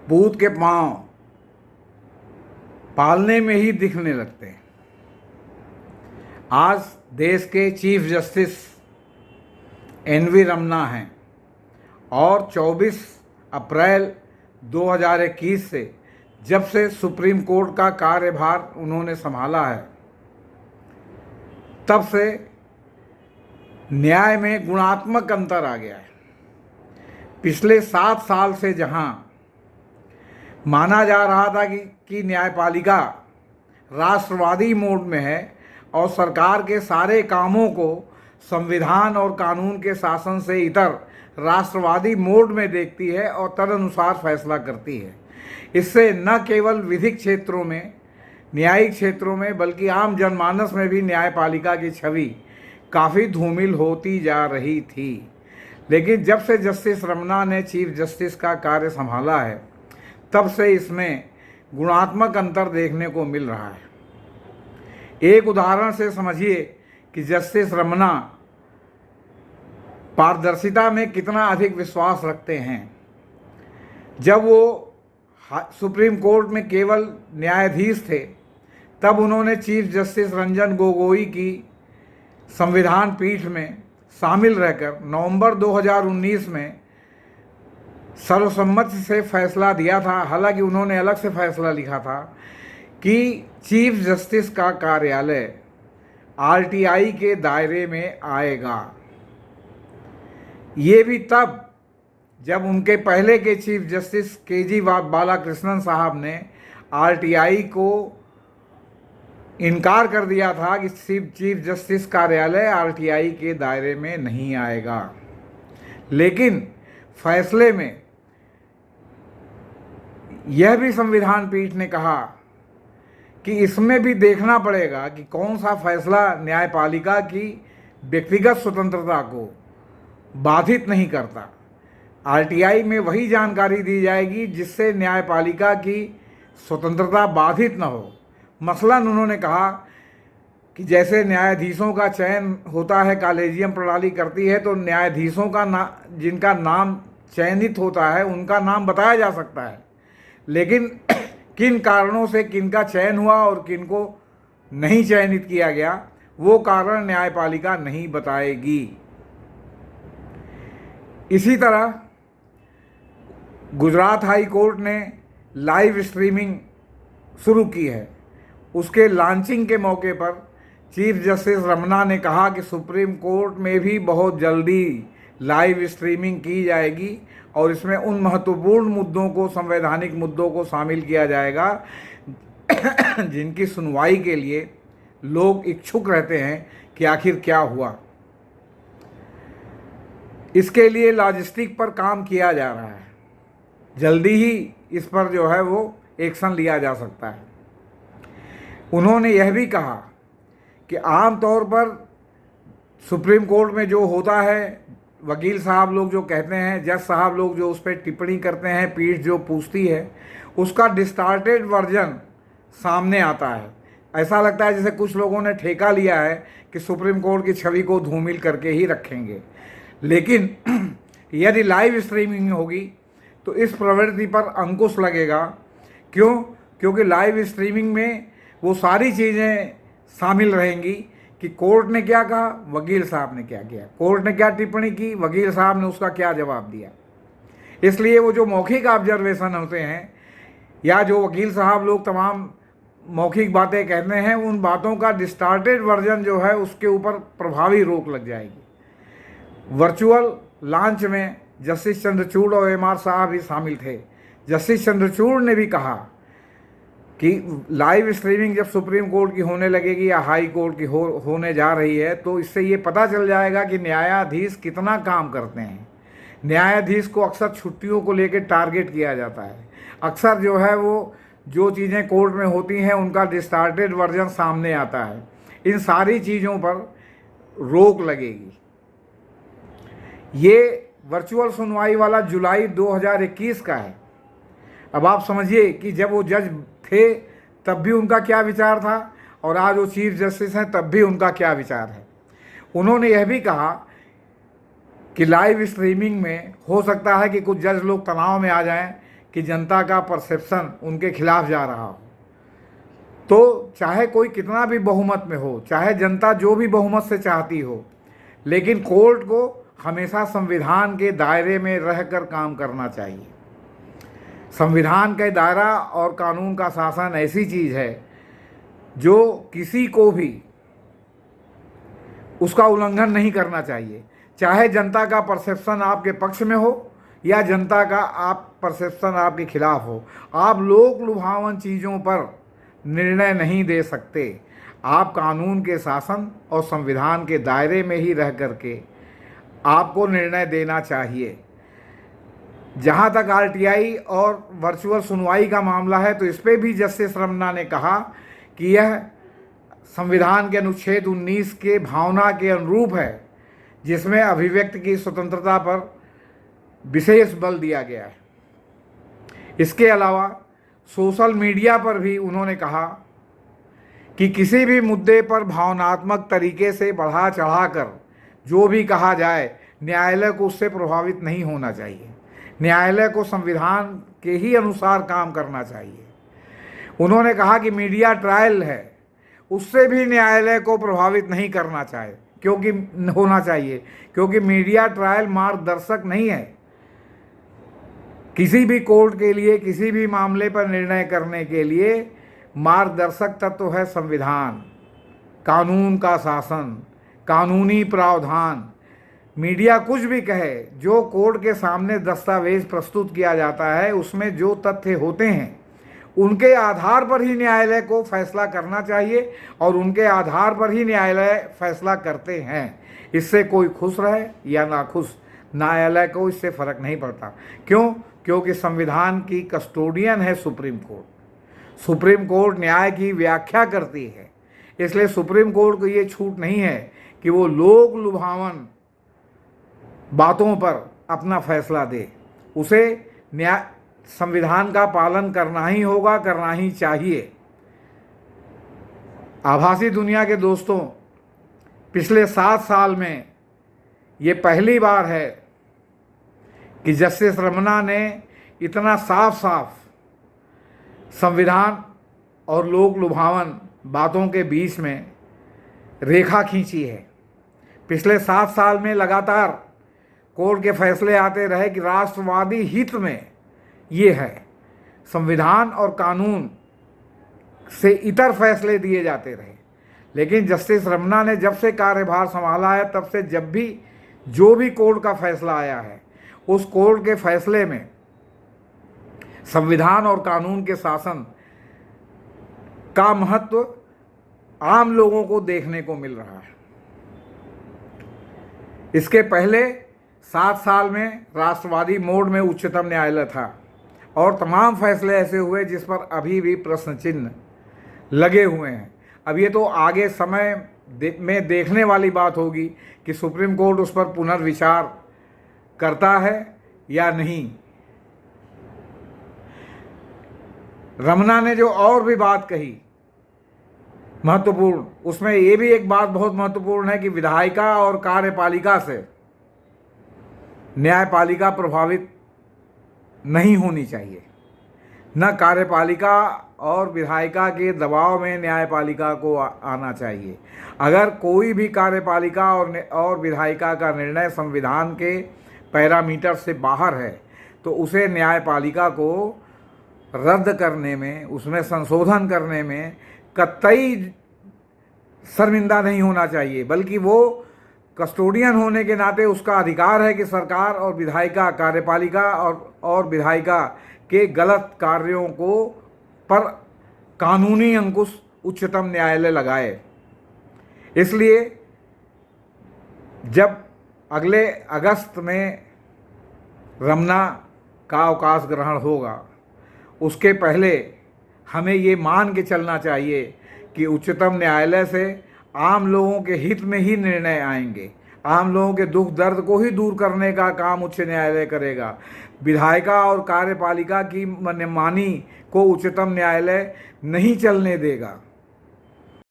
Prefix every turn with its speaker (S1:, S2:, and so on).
S1: भूत के पांव पालने में ही दिखने लगते हैं। आज देश के चीफ जस्टिस एन.वी. रमन्ना हैं और 24 अप्रैल 2021 से जब से सुप्रीम कोर्ट का कार्यभार उन्होंने संभाला है, तब से न्याय में गुणात्मक अंतर आ गया है। पिछले 7 साल से जहां माना जा रहा था कि न्यायपालिका राष्ट्रवादी मोड में है और सरकार के सारे कामों को संविधान और कानून के शासन से इतर राष्ट्रवादी मोड में देखती है और तदनुसार फैसला करती है, इससे न केवल विधिक क्षेत्रों में, न्यायिक क्षेत्रों में, बल्कि आम जनमानस में भी न्यायपालिका की छवि काफ़ी धूमिल होती जा रही थी। लेकिन जब से जस्टिस रमन्ना ने चीफ जस्टिस का कार्य संभाला है, तब से इसमें गुणात्मक अंतर देखने को मिल रहा है। एक उदाहरण से समझिए कि जस्टिस रमन्ना पारदर्शिता में कितना अधिक विश्वास रखते हैं। जब वो सुप्रीम कोर्ट में केवल न्यायाधीश थे, तब उन्होंने चीफ जस्टिस रंजन गोगोई की संविधान पीठ में शामिल रहकर नवंबर 2019 में सर्वसम्मति से फैसला दिया था। हालांकि उन्होंने अलग से फैसला लिखा था कि चीफ जस्टिस का कार्यालय आरटीआई के दायरे में आएगा। ये भी तब जब उनके पहले के चीफ जस्टिस के.जी. बालाकृष्णन साहब ने आरटीआई को इनकार कर दिया था कि चीफ जस्टिस कार्यालय आरटीआई के दायरे में नहीं आएगा। लेकिन फैसले में यह भी संविधान पीठ ने कहा कि इसमें भी देखना पड़ेगा कि कौन सा फैसला न्यायपालिका की व्यक्तिगत स्वतंत्रता को बाधित नहीं करता। आरटीआई में वही जानकारी दी जाएगी जिससे न्यायपालिका की स्वतंत्रता बाधित न हो। मसलन उन्होंने कहा कि जैसे न्यायाधीशों का चयन होता है, कॉलेजियम प्रणाली करती है, तो न्यायाधीशों का जिनका नाम चयनित होता है उनका नाम बताया जा सकता है, लेकिन किन कारणों से किनका चयन हुआ और किनको नहीं चयनित किया गया, वो कारण न्यायपालिका नहीं बताएगी। इसी तरह गुजरात हाई कोर्ट ने लाइव स्ट्रीमिंग शुरू की है। उसके लॉन्चिंग के मौके पर चीफ जस्टिस रमन्ना ने कहा कि सुप्रीम कोर्ट में भी बहुत जल्दी लाइव स्ट्रीमिंग की जाएगी और इसमें उन महत्वपूर्ण मुद्दों को, संवैधानिक मुद्दों को शामिल किया जाएगा जिनकी सुनवाई के लिए लोग इच्छुक रहते हैं कि आखिर क्या हुआ। इसके लिए लॉजिस्टिक पर काम किया जा रहा है। जल्दी ही इस पर जो है वो एक्शन लिया जा सकता है। उन्होंने यह भी कहा कि आमतौर पर सुप्रीम कोर्ट में जो होता है, वकील साहब लोग जो कहते हैं, जज साहब लोग जो उस पर टिप्पणी करते हैं, पीठ जो पूछती है, उसका डिस्टार्टेड वर्जन सामने आता है। ऐसा लगता है जैसे कुछ लोगों ने ठेका लिया है कि सुप्रीम कोर्ट की छवि को धूमिल करके ही रखेंगे। लेकिन यदि लाइव स्ट्रीमिंग होगी तो इस प्रवृत्ति पर अंकुश लगेगा। क्यों? क्योंकि लाइव स्ट्रीमिंग में वो सारी चीज़ें शामिल रहेंगी कि कोर्ट ने क्या कहा, वकील साहब ने क्या किया, कोर्ट ने क्या टिप्पणी की, वकील साहब ने उसका क्या जवाब दिया। इसलिए वो जो मौखिक ऑब्जर्वेशन होते हैं या जो वकील साहब लोग तमाम मौखिक बातें कहते हैं, उन बातों का डिस्टार्टेड वर्जन जो है उसके ऊपर प्रभावी रोक लग जाएगी। वर्चुअल लॉन्च में जस्टिस चंद्रचूड़ और एम.आर. साहब भी शामिल थे। जस्टिस चंद्रचूड़ ने भी कहा कि लाइव स्ट्रीमिंग जब सुप्रीम कोर्ट की होने लगेगी या हाई कोर्ट की होने जा रही है, तो इससे ये पता चल जाएगा कि न्यायाधीश कितना काम करते हैं। न्यायाधीश को अक्सर छुट्टियों को लेकर टारगेट किया जाता है। अक्सर जो है वो जो चीज़ें कोर्ट में होती हैं उनका डिस्टार्टेड वर्जन सामने आता है। इन सारी चीज़ों पर रोक लगेगी। ये वर्चुअल सुनवाई वाला जुलाई 2021 का है। अब आप समझिए कि जब वो जज थे तब भी उनका क्या विचार था और आज वो चीफ जस्टिस हैं तब भी उनका क्या विचार है। उन्होंने यह भी कहा कि लाइव स्ट्रीमिंग में हो सकता है कि कुछ जज लोग तनाव में आ जाएं कि जनता का परसेप्शन उनके खिलाफ जा रहा हो, तो चाहे कोई कितना भी बहुमत में हो, चाहे जनता जो भी बहुमत से चाहती हो, लेकिन कोर्ट को हमेशा संविधान के दायरे में रहकर काम करना चाहिए। संविधान का दायरा और कानून का शासन ऐसी चीज़ है जो किसी को भी उसका उल्लंघन नहीं करना चाहिए, चाहे जनता का परसेप्शन आपके पक्ष में हो या जनता का परसेप्शन आपके खिलाफ हो। आप लोक लुभावन चीज़ों पर निर्णय नहीं दे सकते। आप कानून के शासन और संविधान के दायरे में ही रह करके आपको निर्णय देना चाहिए। जहाँ तक आरटीआई और वर्चुअल सुनवाई का मामला है, तो इस पर भी जस्टिस रमन्ना ने कहा कि यह संविधान के अनुच्छेद 19 के भावना के अनुरूप है, जिसमें अभिव्यक्ति की स्वतंत्रता पर विशेष बल दिया गया है। इसके अलावा सोशल मीडिया पर भी उन्होंने कहा कि किसी भी मुद्दे पर भावनात्मक तरीके से बढ़ा चढ़ाकर जो भी कहा जाए, न्यायालय को उससे प्रभावित नहीं होना चाहिए। न्यायालय को संविधान के ही अनुसार काम करना चाहिए। उन्होंने कहा कि मीडिया ट्रायल है, उससे भी न्यायालय को प्रभावित नहीं करना चाहिए, क्योंकि मीडिया ट्रायल मार्गदर्शक नहीं है। किसी भी कोर्ट के लिए, किसी भी मामले पर निर्णय करने के लिए मार्गदर्शक तत्व है संविधान, कानून का शासन, कानूनी प्रावधान। मीडिया कुछ भी कहे, जो कोर्ट के सामने दस्तावेज प्रस्तुत किया जाता है उसमें जो तथ्य होते हैं उनके आधार पर ही न्यायालय को फैसला करना चाहिए, और उनके आधार पर ही न्यायालय फैसला करते हैं। इससे कोई खुश रहे या ना खुश, न्यायालय को इससे फर्क नहीं पड़ता। क्यों? क्योंकि संविधान की कस्टोडियन है सुप्रीम कोर्ट। सुप्रीम कोर्ट न्याय की व्याख्या करती है, इसलिए सुप्रीम कोर्ट को ये छूट नहीं है कि वो लोक लुभावन बातों पर अपना फैसला दे। उसे न्याय संविधान का पालन करना ही होगा, करना ही चाहिए। आभासी दुनिया के दोस्तों, पिछले 7 साल में ये पहली बार है कि जस्टिस रमन्ना ने इतना साफ साफ संविधान और लोक लुभावन बातों के बीच में रेखा खींची है। पिछले 7 साल में लगातार कोर्ट के फैसले आते रहे कि राष्ट्रवादी हित में ये है, संविधान और कानून से इतर फैसले दिए जाते रहे। लेकिन जस्टिस रमन्ना ने जब से कार्यभार संभाला है, तब से जब भी जो भी कोर्ट का फैसला आया है, उस कोर्ट के फैसले में संविधान और कानून के शासन का महत्व आम लोगों को देखने को मिल रहा है। इसके पहले 7 साल में राष्ट्रवादी मोड में उच्चतम न्यायालय था, और तमाम फैसले ऐसे हुए जिस पर अभी भी प्रश्न चिन्ह लगे हुए हैं। अब ये तो आगे समय में देखने वाली बात होगी कि सुप्रीम कोर्ट उस पर पुनर्विचार करता है या नहीं। रमन्ना ने जो और भी बात कही महत्वपूर्ण, उसमें ये भी एक बात बहुत महत्वपूर्ण है कि विधायिका और कार्यपालिका से न्यायपालिका प्रभावित नहीं होनी चाहिए। न कार्यपालिका और विधायिका के दबाव में न्यायपालिका को आना चाहिए। अगर कोई भी कार्यपालिका और विधायिका का निर्णय संविधान के पैरामीटर से बाहर है, तो उसे न्यायपालिका को रद्द करने में, उसमें संशोधन करने में कतई शर्मिंदा नहीं होना चाहिए, बल्कि वो कस्टोडियन होने के नाते उसका अधिकार है कि सरकार और विधायिका, कार्यपालिका और विधायिका के गलत कार्यों को पर कानूनी अंकुश उच्चतम न्यायालय लगाए। इसलिए जब अगले अगस्त में रमन्ना का अवकाश ग्रहण होगा, उसके पहले हमें ये मान के चलना चाहिए कि उच्चतम न्यायालय से आम लोगों के हित में ही निर्णय आएंगे। आम लोगों के दुख दर्द को ही दूर करने का काम उच्च न्यायालय करेगा। विधायिका और कार्यपालिका की मनमानी को उच्चतम न्यायालय नहीं चलने देगा।